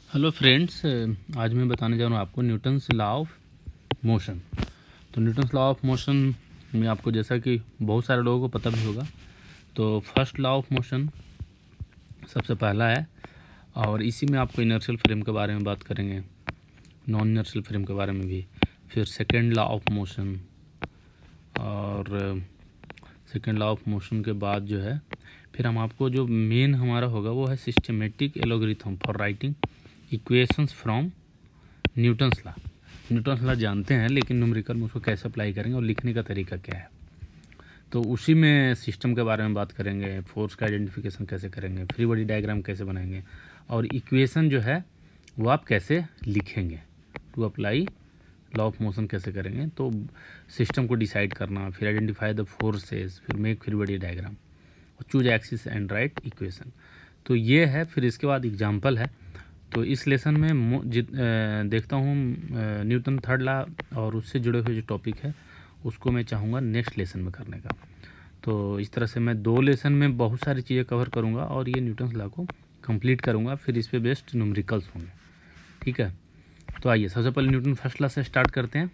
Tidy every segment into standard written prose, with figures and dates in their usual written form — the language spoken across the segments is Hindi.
हेलो फ्रेंड्स, आज मैं बताने जा रहा हूँ आपको न्यूटन्स लॉ ऑफ मोशन। तो न्यूटन्स लॉ ऑफ मोशन में आपको जैसा कि बहुत सारे लोगों को पता भी होगा, तो फर्स्ट लॉ ऑफ मोशन सबसे पहला है और इसी में आपको इनर्शियल फ्रेम के बारे में बात करेंगे, नॉन इनर्शियल फ्रेम के बारे में भी। फिर सेकेंड लॉ ऑफ मोशन, और सेकेंड लॉ ऑफ मोशन के बाद जो है फिर हम आपको जो मेन हमारा होगा वो है systematic algorithm for writing equations from Newton's law. Newton's law जानते हैं, लेकिन न्यूमेरिकल में उसको कैसे अप्लाई करेंगे और लिखने का तरीका क्या है। तो उसी में सिस्टम के बारे में बात करेंगे, फोर्स का आइडेंटिफिकेशन कैसे करेंगे, फ्री बॉडी डायग्राम कैसे बनाएंगे, और इक्वेशन जो है वो आप कैसे लिखेंगे, to apply law of motion कैसे करेंगे। तो सिस्टम को डिसाइड करना, फिर आइडेंटिफाई द फोर्सेस, फिर make free body diagram, choose axis and write equation. तो ये है। फिर इसके बाद एग्जाम्पल है। तो इस लेसन में देखता हूँ न्यूटन थर्ड लॉ और उससे जुड़े हुए जो टॉपिक है उसको मैं चाहूँगा नेक्स्ट लेसन में करने का। तो इस तरह से मैं 2 लेसन में बहुत सारी चीज़ें कवर करूँगा और ये न्यूटन्स लॉ को कंप्लीट करूँगा। फिर इस पे बेस्ड न्यूमेरिकल्स होंगे, ठीक है। तो आइए सबसे पहले न्यूटन फर्स्ट लॉ से स्टार्ट करते हैं।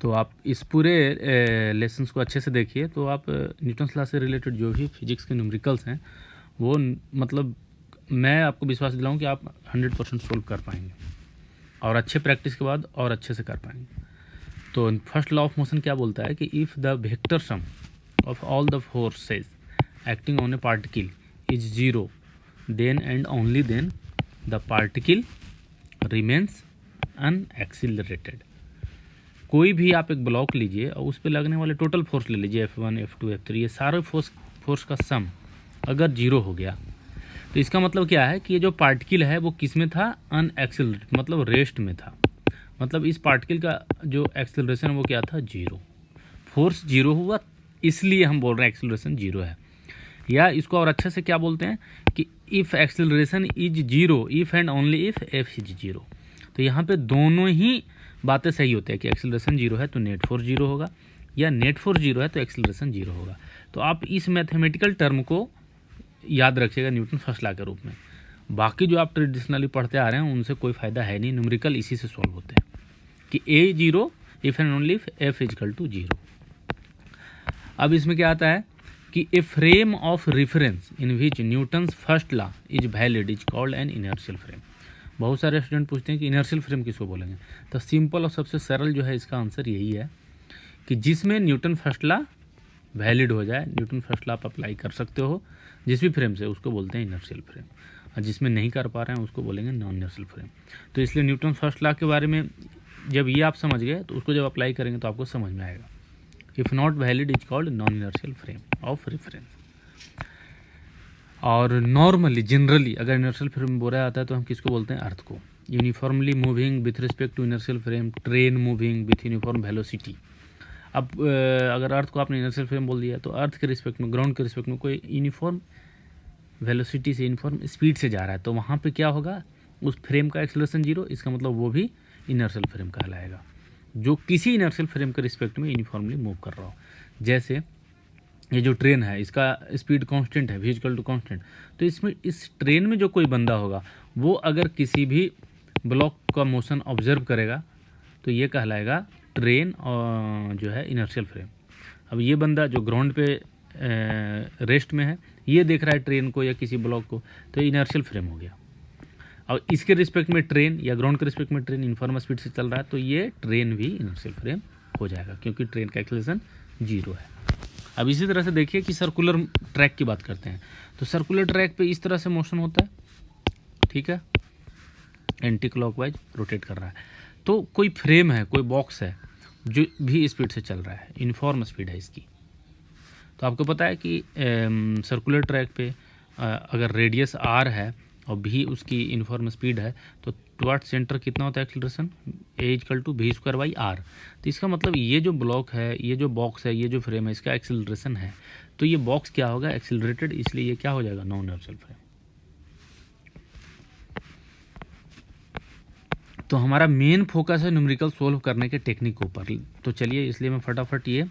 तो आप इस पूरे लेसन्स को अच्छे से देखिए, तो आप न्यूटन्स लॉ से रिलेटेड जो भी फिजिक्स के न्यूमेरिकल्स हैं वो मतलब मैं आपको विश्वास दिलाऊं कि आप 100% सोल्व कर पाएंगे और अच्छे प्रैक्टिस के बाद और अच्छे से कर पाएंगे। तो फर्स्ट लॉ ऑफ मोशन क्या बोलता है कि if the vector sum of all the forces acting on a particle is zero, then and only then the particle remains unaccelerated. कोई भी आप एक ब्लॉक लीजिए और उस पर लगने वाले टोटल फोर्स ले लीजिए, F1 F2 F3, ये सारे फोर्स का सम अगर जीरो हो गया तो इसका मतलब क्या है कि ये जो पार्टिकल है वो किस में था, अनएक्सिलरेटेड, मतलब रेस्ट में था। मतलब इस पार्टिकल का जो एक्सिलरेशन वो क्या था, जीरो। फोर्स जीरो हुआ, इसलिए हम बोल रहे हैं एक्सिलरेशन जीरो है। या इसको और अच्छे से क्या बोलते हैं कि if acceleration is zero, if and only if F is zero. तो यहाँ पे दोनों ही बातें सही होती है कि एक्सिलरेशन जीरो है तो नेट फोर्स जीरो होगा, या नेट फोर्स जीरो है तो एक्सिलरेशन जीरो होगा। तो आप इस मैथमेटिकल टर्म को याद रखिएगा न्यूटन फर्स्ट लॉ के रूप में। बाकी जो आप ट्रेडिशनली पढ़ते आ रहे हैं उनसे कोई फ़ायदा है नहीं, न्यूमेरिकल इसी से सॉल्व होते हैं कि A zero if and only if F equal to zero. अब इसमें क्या आता है कि a frame of reference in which Newton's first law is valid is called an inertial frame. बहुत सारे स्टूडेंट पूछते हैं कि इनर्शियल फ्रेम किसको बोलेंगे। तो सिंपल और सबसे सरल जो है इसका आंसर यही है कि जिसमें न्यूटन फर्स्ट लॉ वैलिड हो जाए, न्यूटन फर्स्ट लॉ आप अप्लाई कर सकते हो जिस भी फ्रेम से, उसको बोलते हैं इनर्शियल फ्रेम। और जिसमें नहीं कर पा रहे हैं उसको बोलेंगे नॉन इनर्शियल फ्रेम। तो इसलिए न्यूटन फर्स्ट लॉ के बारे में जब ये आप समझ गए तो उसको जब अप्लाई करेंगे तो आपको समझ में आएगा। If not valid is called non inertial frame of reference. और नॉर्मली जनरली अगर इनर्शियल फ्रेम बोला जाता है तो हम किसको बोलते हैं, अर्थ को। Uniformly moving with respect to inertial frame, train moving with uniform velocity. अब अगर अर्थ को आपने इनर्शियल फ्रेम बोल दिया तो अर्थ के रिस्पेक्ट में, ग्राउंड के रिस्पेक्ट में कोई यूनिफॉर्म वेलोसिटी से, यूनिफॉर्म स्पीड से जा रहा है, तो वहाँ पे क्या होगा, उस फ्रेम का एक्सेलरेशन जीरो। इसका मतलब वो भी इनर्शियल फ्रेम कहलाएगा जो किसी इनर्शियल फ्रेम के रिस्पेक्ट में यूनिफॉर्मली मूव कर रहा हो। जैसे ये जो ट्रेन है इसका स्पीड कांस्टेंट है, v = कांस्टेंट। तो इसमें इस ट्रेन में जो कोई बंदा होगा वो अगर किसी भी ब्लॉक का मोशन ऑब्जर्व करेगा तो ये कहलाएगा ट्रेन और जो है इनर्शियल फ्रेम। अब ये बंदा जो ग्राउंड पे रेस्ट में है, ये देख रहा है ट्रेन को या किसी ब्लॉक को, तो इनर्शियल फ्रेम हो गया। और इसके रिस्पेक्ट में ट्रेन या ग्राउंड के रिस्पेक्ट में ट्रेन यूनिफॉर्म स्पीड से चल रहा है तो ये ट्रेन भी इनर्शियल फ्रेम हो जाएगा क्योंकि ट्रेन का एक्सेलरेशन जीरो है। अब इसी तरह से देखिए कि सर्कुलर ट्रैक की बात करते हैं। तो सर्कुलर ट्रैक पे इस तरह से मोशन होता है, ठीक है, एंटी क्लॉकवाइज रोटेट कर रहा है। तो कोई फ्रेम है, कोई बॉक्स है जो भी स्पीड से चल रहा है, यूनिफॉर्म स्पीड है इसकी। तो आपको पता है कि सर्कुलर ट्रैक पे अगर रेडियस आर है और भी उसकी यूनिफॉर्म स्पीड है तो टुवर्ड सेंटर कितना होता है एक्सेलरेशन, A = v²/r। तो इसका मतलब ये जो ब्लॉक है, ये जो बॉक्स है, ये जो फ्रेम है, इसका एक्सेलरेशन है। तो ये बॉक्स क्या होगा, एक्सेलरेटेड, इसलिए ये क्या हो जाएगा, नॉन इनर्शियल फ्रेम। तो हमारा मेन फोकस है न्यूमेरिकल सोल्व करने के टेक्निक के ऊपर। तो चलिए, इसलिए मैं फटाफट ये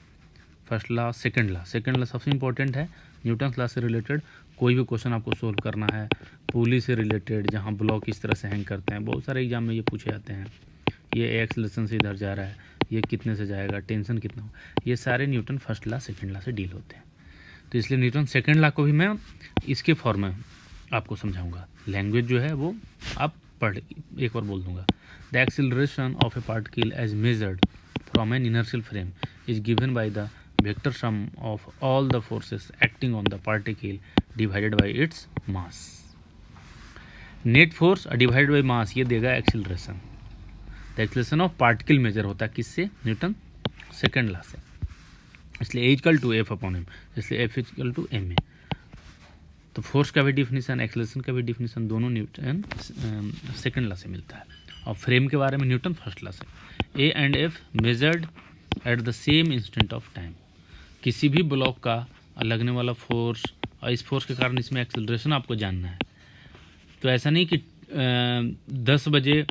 फर्स्ट लॉ, सेकंड लॉ सबसे इंपॉर्टेंट है, न्यूटन लॉ से रिलेटेड कोई भी क्वेश्चन आपको सोल्व करना है, पुली से रिलेटेड जहाँ ब्लॉक इस तरह से हैंग करते हैं, बहुत सारे एग्जाम में ये पूछे जाते हैं, ये एक्सेलरेशन से इधर जा रहा है, ये कितने से जाएगा, टेंशन कितना हो, ये सारे Newton first law second law से डील होते हैं। तो इसलिए न्यूटन सेकंड लॉ को भी मैं इसके फॉर्म में आपको समझाऊंगा। लैंग्वेज जो है वो आप पढ़ एक बार बोल दूंगा। The acceleration of a particle as measured from an inertial frame is given by the vector sum of all the forces acting on the particle divided by its mass. Net force divided by mass ये देगा acceleration. The acceleration of particle measure होता है किससे? न्यूटन सेकंड लॉ से। इसलिए A equal to F upon M, इसलिए F equal to M A. तो फोर्स का भी डिफिनीशन, एक्सेलरेशन का भी डिफिनीशन दोनों न्यूटन सेकंड लॉ से मिलता है। और फ्रेम के बारे में न्यूटन फर्स्ट लॉ से। A and F measured at the same instant of time. किसी भी ब्लॉक का लगने वाला फोर्स और इस फोर्स के कारण इसमें एक्सेलरेशन आपको जानना है। तो ऐसा नहीं कि 10 बजे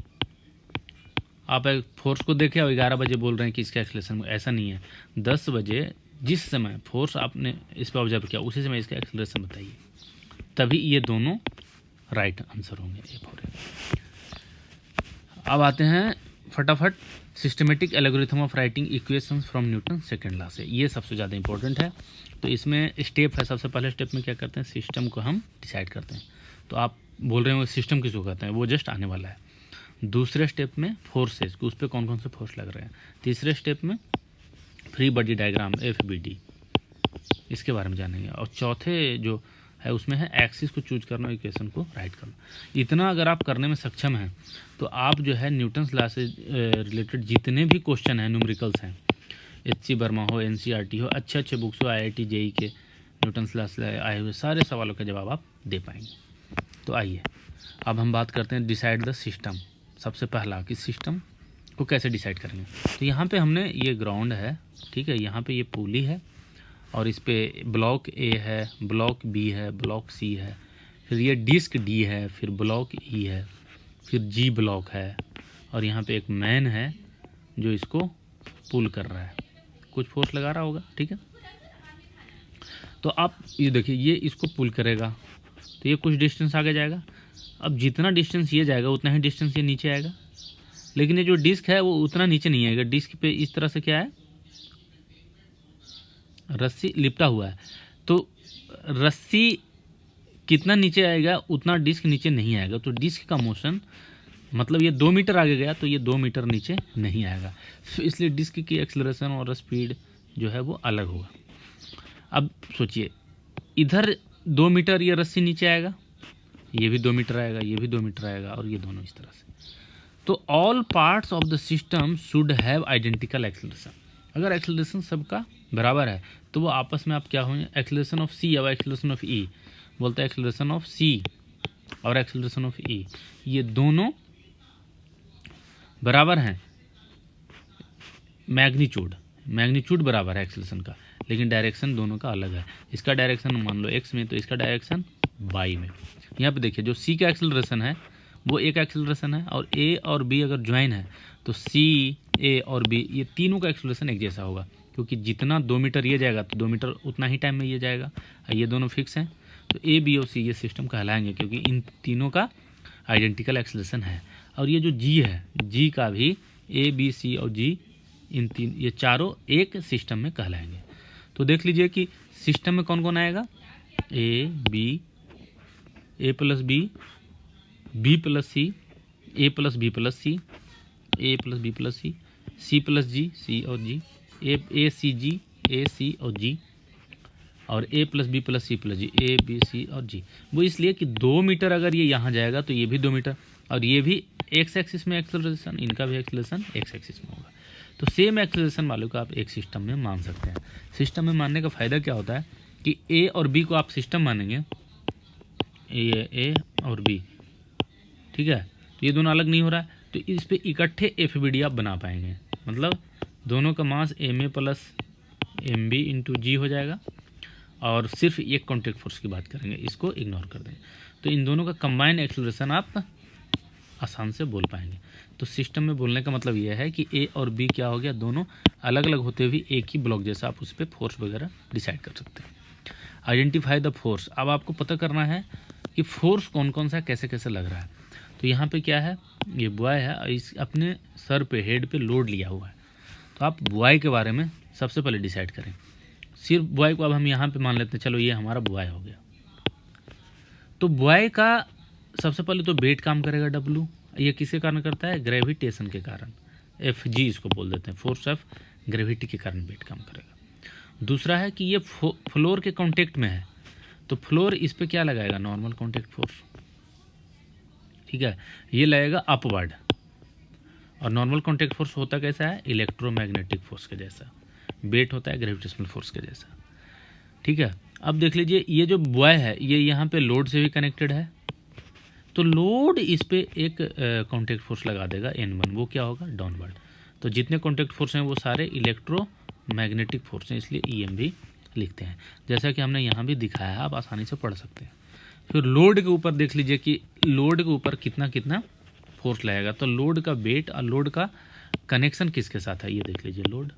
आप एक फोर्स को देखें और 11 बजे बोल रहे हैं कि इसका एक्सेलरेशन, ऐसा नहीं है। 10 बजे जिस समय फोर्स आपने इस पर ऑब्जर्व किया उसी समय इसका एक्सेलरेशन बताइए, तभी ये दोनों राइट आंसर होंगे। A for a. अब आते हैं फटाफट systematic algorithm of writing equations from Newton second law से। ये सबसे ज़्यादा इंपॉर्टेंट है। तो इसमें स्टेप है, सबसे पहले स्टेप में क्या करते हैं, सिस्टम को हम डिसाइड करते हैं। तो आप बोल रहे हो सिस्टम किसको कहते हैं, वो जस्ट आने वाला है। दूसरे स्टेप में फोर्सेस, उस पर कौन कौन से फोर्स लग रहे हैं। तीसरे स्टेप में फ्री बॉडी डायग्राम FBD, इसके बारे में जानेंगे। और चौथे जो है उसमें है एक्सिस को चूज करना, इक्वेशन को राइट करना। इतना अगर आप करने में सक्षम हैं तो आप जो है न्यूटन लॉ से रिलेटेड जितने भी क्वेश्चन हैं, न्यूमेरिकल्स हैं, HC वर्मा हो, NCERT हो, अच्छे अच्छे बुक्स हो, IIT JEE के न्यूटन लॉ से आए हुए सारे सवालों का जवाब आप दे पाएंगे। तो आइए अब हम बात करते हैं डिसाइड द सिस्टम। सबसे पहला कि सिस्टम को कैसे डिसाइड करेंगे। तो यहाँ पे हमने ये ग्राउंड है, ठीक है, यहाँ पे ये पुली है और इस पे ब्लॉक A है, ब्लॉक B है, ब्लॉक C है, फिर ये डिस्क D है, फिर ब्लॉक E है, फिर G ब्लॉक है और यहाँ पे एक मैन है जो इसको पुल कर रहा है, कुछ फोर्स लगा रहा होगा, ठीक है। तो आप ये देखिए, ये इसको पुल करेगा तो ये कुछ डिस्टेंस आगे जाएगा। अब जितना डिस्टेंस ये जाएगा उतना ही डिस्टेंस ये नीचे आएगा, लेकिन ये जो डिस्क है वो उतना नीचे नहीं आएगा। डिस्क पे इस तरह से क्या है, रस्सी लिपटा हुआ है, तो रस्सी कितना नीचे आएगा उतना डिस्क नीचे नहीं आएगा। तो डिस्क का मोशन मतलब ये 2 मीटर आगे गया तो ये 2 मीटर नीचे नहीं आएगा, तो इसलिए डिस्क की एक्सेलरेशन और स्पीड जो है वो अलग होगा। अब सोचिए, इधर 2 मीटर ये रस्सी नीचे आएगा, ये भी 2 मीटर आएगा, ये भी 2 मीटर आएगा और ये दोनों इस तरह से। तो all parts of the system should have identical acceleration. अगर एक्सेलरेशन सबका बराबर है तो वो आपस में आप क्या होंगे, एक्सेलरेशन ऑफ C और एक्सेलरेशन ऑफ E, बोलते हैं एक्सेलरेशन ऑफ C और एक्सेलरेशन ऑफ E ये दोनों बराबर हैं। मैग्नीट्यूड बराबर है एक्सेलरेशन का, लेकिन डायरेक्शन दोनों का अलग है। इसका डायरेक्शन मान लो x में, तो इसका डायरेक्शन y में। यहाँ पे देखिए, जो C का एक्सेलरेशन है वो एक एक्सेलरेशन है और A और B अगर ज्वाइन है तो C, A और B ये तीनों का एक्सेलरेशन एक जैसा होगा, क्योंकि जितना 2 मीटर ये जाएगा तो 2 मीटर उतना ही टाइम में ये जाएगा। ये दोनों फिक्स हैं, तो A, B और C ये सिस्टम कहलाएंगे, क्योंकि इन तीनों का आइडेंटिकल एक्सेलरेशन है। और ये जो G है, G का भी A, B, C और G ये चारों एक सिस्टम में कहलाएंगे। तो देख लीजिए कि सिस्टम में कौन कौन आएगा, A, B, A plus B, B plus C, A plus B plus C, A plus B plus C, C plus G, C और G, A C G, A C और G, और A plus B plus C plus G, A B C और G। वो इसलिए कि 2 मीटर अगर ये यहाँ जाएगा तो ये भी 2 मीटर, और ये भी एक्स एक्सिस में एक्सेलरेशन, इनका भी एक्सेलरेशन एक्स एक्सिस में होगा। तो सेम एक्सेलरेशन वालों को आप एक सिस्टम में मान सकते हैं। सिस्टम में मानने का फ़ायदा क्या होता है कि A और B को आप सिस्टम मानेंगे, A और B, ठीक है, तो ये दोनों अलग नहीं हो रहा है, तो इस पे इकट्ठे FBD आप बना पाएंगे। मतलब दोनों का मास MA plus MB into G हो जाएगा, और सिर्फ एक कॉन्टैक्ट फोर्स की बात करेंगे, इसको इग्नोर कर दें। तो इन दोनों का कंबाइंड एक्सेलरेशन आप आसान से बोल पाएंगे। तो सिस्टम में बोलने का मतलब यह है कि A और B क्या हो गया, दोनों अलग अलग होते हुए एक ही ब्लॉक जैसा आप उस पर फोर्स वगैरह डिसाइड कर सकते हैं। Identify the force. अब आपको पता करना है कि फोर्स कौन कौन सा कैसे कैसे लग रहा है। तो यहाँ पे क्या है, ये बॉय है, इस अपने सर पे हेड पे लोड लिया हुआ है। तो आप बॉय के बारे में सबसे पहले डिसाइड करें। सिर्फ बॉय को अब हम यहाँ पे मान लेते हैं, चलो ये हमारा बॉय हो गया। तो बॉय का सबसे पहले तो वेट काम करेगा W। ये किसके कारण करता है, ग्रेविटेशन के कारण, Fg इसको बोल देते हैं, फोर्स ऑफ ग्रेविटी के कारण वेट काम करेगा। दूसरा है कि ये फ्लोर के कांटेक्ट में है, तो फ्लोर इस पे क्या लगाएगा, नॉर्मल कांटेक्ट फोर्स, ठीक है, ये लगेगा अपवर्ड। और नॉर्मल कांटेक्ट फोर्स होता कैसा है, इलेक्ट्रोमैग्नेटिक फोर्स के जैसा, वेट होता है ग्रेविटेशनल फोर्स के जैसा, ठीक है। अब देख लीजिए ये जो बॉय है ये यहाँ पे लोड से भी कनेक्टेड है, तो लोड इस पे एक कांटेक्ट फोर्स लगा देगा N1, वो क्या होगा, डाउनवर्ड। तो जितने कांटेक्ट फोर्स हैं वो सारे इलेक्ट्रोमैग्नेटिक फोर्स हैं, इसलिए EM भी लिखते हैं, जैसा कि हमने यहाँ भी दिखाया है, आप आसानी से पढ़ सकते हैं। फिर लोड के ऊपर देख लीजिए कि लोड के ऊपर कितना कितना फोर्स लगेगा। तो लोड का वेट और लोड का कनेक्शन किसके साथ है, ये देख लीजिए लोड।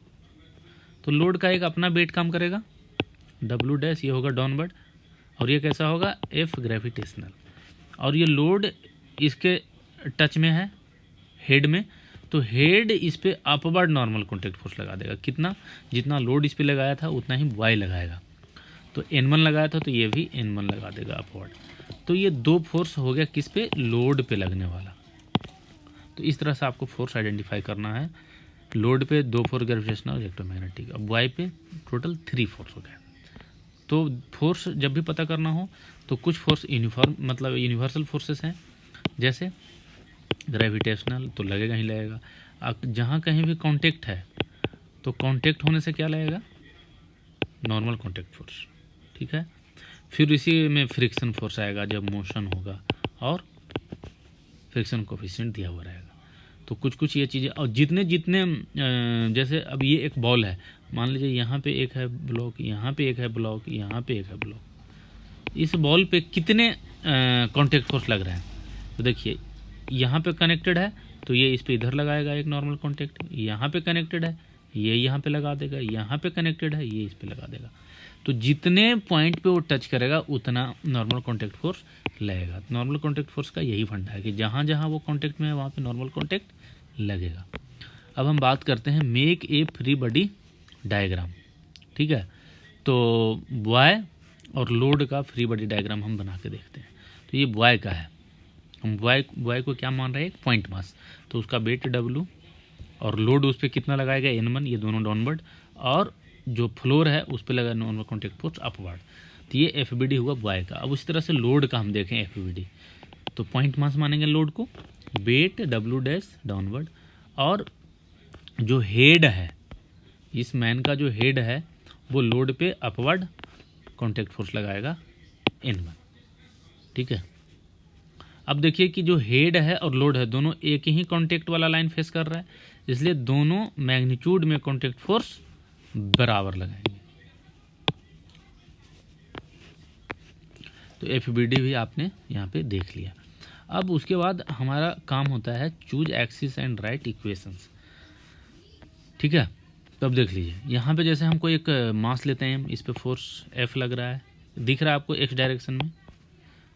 तो लोड का एक अपना वेट काम करेगा W डैश, ये होगा डाउनवर्ड, और ये कैसा होगा, F ग्रेविटेशनल। और ये लोड इसके टच में है हेड में, तो हेड इस पे अपवर्ड नॉर्मल कांटेक्ट फोर्स लगा देगा, कितना, जितना लोड इस पे लगाया था उतना ही बॉय लगाएगा। तो N1 लगाया था तो ये भी N1 लगा देगा अपवर्ड। तो ये दो फोर्स हो गया किस पे, लोड पे लगने वाला। तो इस तरह से आपको फोर्स आइडेंटिफाई करना है। लोड पे 2 फोर्स ग्रेविटेशनल और इलेक्ट्रोमैग्नेटिक, अब बॉय पे टोटल 3 फोर्स हो गए। तो फोर्स जब भी पता करना हो तो कुछ फोर्स यूनिफॉर्म मतलब यूनिवर्सल फोर्सेस हैं, जैसे ग्रेविटेशनल तो लगेगा ही लगेगा। जहाँ कहीं भी कांटेक्ट है तो कांटेक्ट होने से क्या लगेगा, नॉर्मल कांटेक्ट फोर्स, ठीक है। फिर इसी में फ्रिक्शन फोर्स आएगा जब मोशन होगा, और फ्रिक्शन कोफिशिएंट दिया हुआ रहेगा। तो कुछ कुछ ये चीज़ें, और जितने जितने जैसे अब ये एक बॉल है, मान लीजिए यहाँ पे एक है ब्लॉक, यहाँ पे एक है ब्लॉक, यहाँ पे एक है ब्लॉक, इस बॉल पे कितने कांटेक्ट फोर्स लग रहे हैं। तो देखिए यहाँ पे कनेक्टेड है तो ये इस पे इधर लगाएगा एक नॉर्मल कांटेक्ट, यहाँ पे कनेक्टेड है ये यहाँ पे लगा देगा, यहाँ पे कनेक्टेड है ये इस पे लगा देगा। तो जितने पॉइंट पे वो टच करेगा उतना नॉर्मल कांटेक्ट फोर्स लगेगा। नॉर्मल कांटेक्ट फोर्स का यही फंडा है कि जहाँ जहाँ वो कांटेक्ट में है वहाँ पे नॉर्मल कांटेक्ट लगेगा। अब हम बात करते हैं make a free body diagram, ठीक है। तो बॉय और लोड का फ्री बॉडी डायग्राम हम बना के देखते हैं। तो ये बॉय का है, हम बॉय को क्या मान रहे हैं, पॉइंट मास, तो उसका वेट W और लोड उस पर कितना लगाएगा N1, ये दोनों डाउनवर्ड, और जो फ्लोर है उस पर लगा नॉर्मल कांटेक्ट फोर्स अपवर्ड। तो ये FBD हुआ बॉय का। अब उसी तरह से लोड का हम देखें FBD, तो पॉइंट मास मानेंगे लोड को, वेट W डैश डाउनवर्ड, और जो हेड है, इस मैन का जो हेड है वो लोड पे अपवर्ड कांटेक्ट फोर्स लगाएगा N1, ठीक है। अब देखिए कि जो हेड है और लोड है दोनों एक ही कांटेक्ट वाला लाइन फेस कर रहा है, इसलिए दोनों मैग्नीट्यूड में कांटेक्ट फोर्स बराबर लगाएंगे। तो FBD भी आपने यहाँ पे देख लिया। अब उसके बाद हमारा काम होता है choose axis and right equations, ठीक है। तो अब देख लीजिए यहाँ पे जैसे हमको एक मास लेते हैं, इस पे फोर्स F लग रहा है, दिख रहा है आपको X डायरेक्शन में,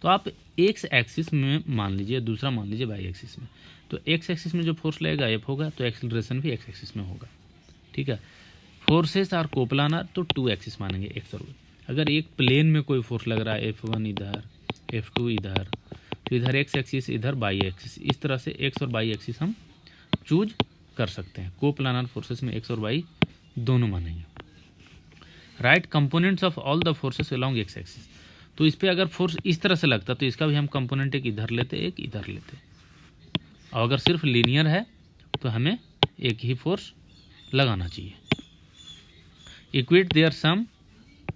तो आप X एक्सिस में मान लीजिए, दूसरा मान लीजिए Y एक्सिस में। तो X एक्सिस में जो फोर्स लगेगा F होगा, तो एक्सेलरेशन भी X एक्सिस में होगा, ठीक है। फोर्सेस आर कोप्लानर, तो 2 एक्सिस मानेंगे X और Y। अगर एक प्लेन में कोई फोर्स लग रहा है F1 इधर, F2 इधर, तो इधर X एक्सिस इधर Y एक्सिस, इस तरह से X और Y एक्सिस हम चूज कर सकते हैं। कोप्लानर फोर्सेस में X और Y दोनों मानेंगे। Right components of all the forces along X axis, तो इस पर अगर फोर्स इस तरह से लगता तो इसका भी हम कंपोनेंट एक इधर लेते एक इधर लेते, और अगर सिर्फ लीनियर है तो हमें एक ही फोर्स लगाना चाहिए। Equate their sum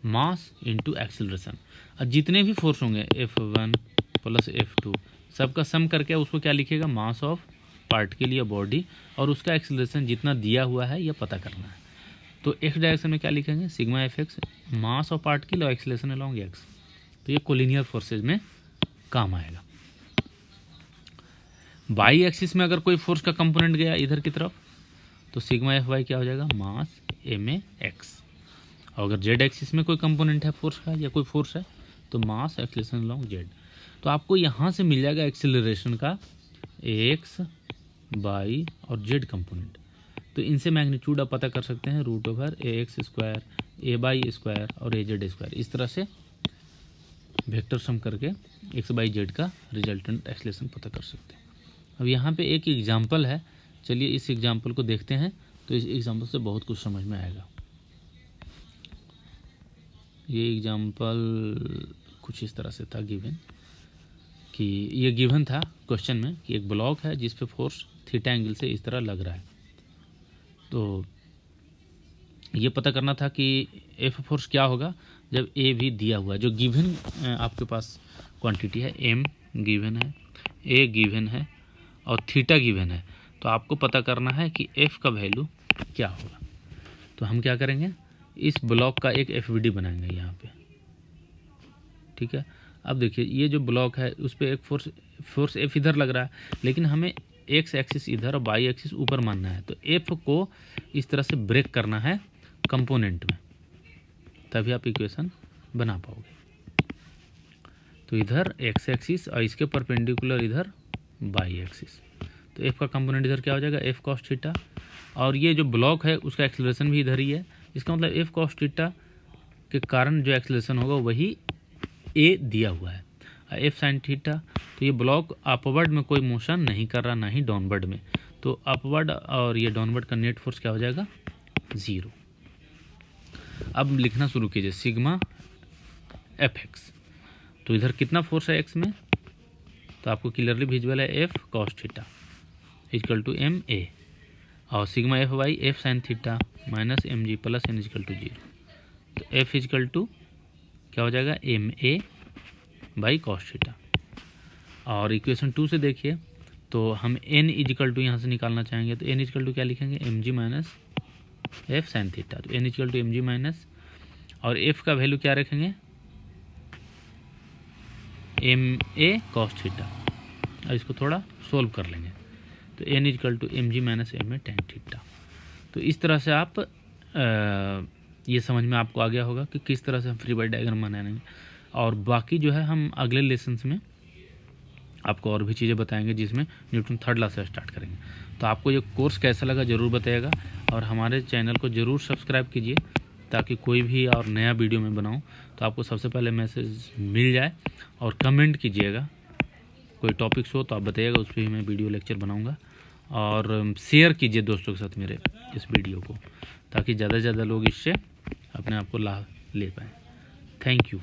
mass into acceleration, और जितने भी फोर्स होंगे F1 प्लस F2 सबका सम करके उसको क्या लिखेगा, मास ऑफ पार्टिकल या बॉडी, और उसका एक्सेलरेशन जितना दिया हुआ है यह पता करना है। तो X डायरेक्शन में क्या लिखेंगे, sigma FX, mass of particle और एक्सेलरेशन अलोंग X। तो ये कोलिनियर फोर्सेज में काम आएगा। Y एक्सिस में अगर कोई फोर्स का कंपोनेंट गया इधर की तरफ, तो सिग्मा FY क्या हो जाएगा, मास MA X। और अगर जेड एक्सिस में कोई कंपोनेंट है फोर्स का या कोई फोर्स है तो मास एक्सेलरेशन अलोंग जेड। तो आपको यहाँ से मिल जाएगा एक्सेलरेशन का एक्स, वाई और जेड कंपोनेंट। तो इनसे मैग्नीट्यूड आप पता कर सकते हैं √(ax², ay² और az²। इस तरह से वेक्टर सम करके एक्स बाई जेड का रिजल्टेंट एक्सेलरेशन पता कर सकते हैं। अब यहाँ पे एक एग्जांपल है, चलिए इस एग्जांपल को देखते हैं। तो इस एग्जांपल से बहुत कुछ समझ में आएगा। ये एग्जांपल कुछ इस तरह से था गिवन, कि ये गिवन था क्वेश्चन में कि एक ब्लॉक है जिस पे फोर्स थीटा एंगल से इस तरह लग रहा है। तो ये पता करना था कि एफ फोर्स क्या होगा जब ए भी दिया हुआ है। जो गिवन आपके पास क्वांटिटी है, एम गिवन है, ए गिवन है और थीटा गिवन है। तो आपको पता करना है कि एफ का वैल्यू क्या होगा। तो हम क्या करेंगे, इस ब्लॉक का एक एफवीडी बनाएंगे यहाँ पे, ठीक है। अब देखिए ये जो ब्लॉक है उस पर एक फोर्स एफ इधर लग रहा है, लेकिन हमें एक्स एक्सिस इधर और वाई एक्सिस ऊपर मानना है। तो एफ को इस तरह से ब्रेक करना है कंपोनेंट में, तभी आप इक्वेशन बना पाओगे। तो इधर एक्स एक्सिस और इसके परपेंडिकुलर इधर वाई एक्सिस। तो एफ का कंपोनेंट इधर क्या हो जाएगा, एफ कॉस थीटा। और ये जो ब्लॉक है उसका एक्सेलरेशन भी इधर ही है। इसका मतलब एफ कॉस थीटा के कारण जो एक्सेलरेशन होगा वही ए दिया हुआ है। एफ साइन थीटा, तो ये ब्लॉक अपवर्ड में कोई मोशन नहीं कर रहा, ना ही डाउनवर्ड में। तो अपवर्ड और ये डाउनवर्ड का नेट फोर्स क्या हो जाएगा, 0। अब लिखना शुरू कीजिए सिग्मा एफ एक्स। तो इधर कितना फोर्स है एक्स में, तो आपको क्लियरली विजुअल है F cos theta equal to M A, और sigma F Y F sine theta minus M G plus N equal to 0। तो एफ इक्वल टू क्या हो जाएगा, M A by cos theta. और इक्वेशन 2 से देखिए, तो हम एन इक्वल टू यहाँ से निकालना चाहेंगे। तो एन इक्वल टू क्या लिखेंगे, M G minus F sine theta. तो N equal to M G minus, और एफ का वैल्यू क्या रखेंगे, एम ए कॉस थीटा। और इसको थोड़ा सोल्व कर लेंगे। तो N equal to M G minus M A tan theta. तो इस तरह से आप ये समझ में आपको आ गया होगा कि किस तरह से हम फ्री बॉडी डायग्राम बनाएंगे। और बाकी जो है हम अगले लेसन्स में आपको और भी चीज़ें बताएंगे, जिसमें न्यूटन थर्ड लॉ से स्टार्ट करेंगे। तो आपको ये कोर्स कैसा लगा ज़रूर बताइएगा, और हमारे चैनल को ज़रूर सब्सक्राइब कीजिए, ताकि कोई भी और नया वीडियो में बनाऊं तो आपको सबसे पहले मैसेज मिल जाए। और कमेंट कीजिएगा, कोई टॉपिक्स हो तो आप बताइएगा, उस पर ही मैं वीडियो लेक्चर बनाऊँगा। और शेयर कीजिए दोस्तों के साथ मेरे इस वीडियो को, ताकि ज़्यादा से ज़्यादा लोग इससे अपने आप को लाभ ले पाएँ। Thank you.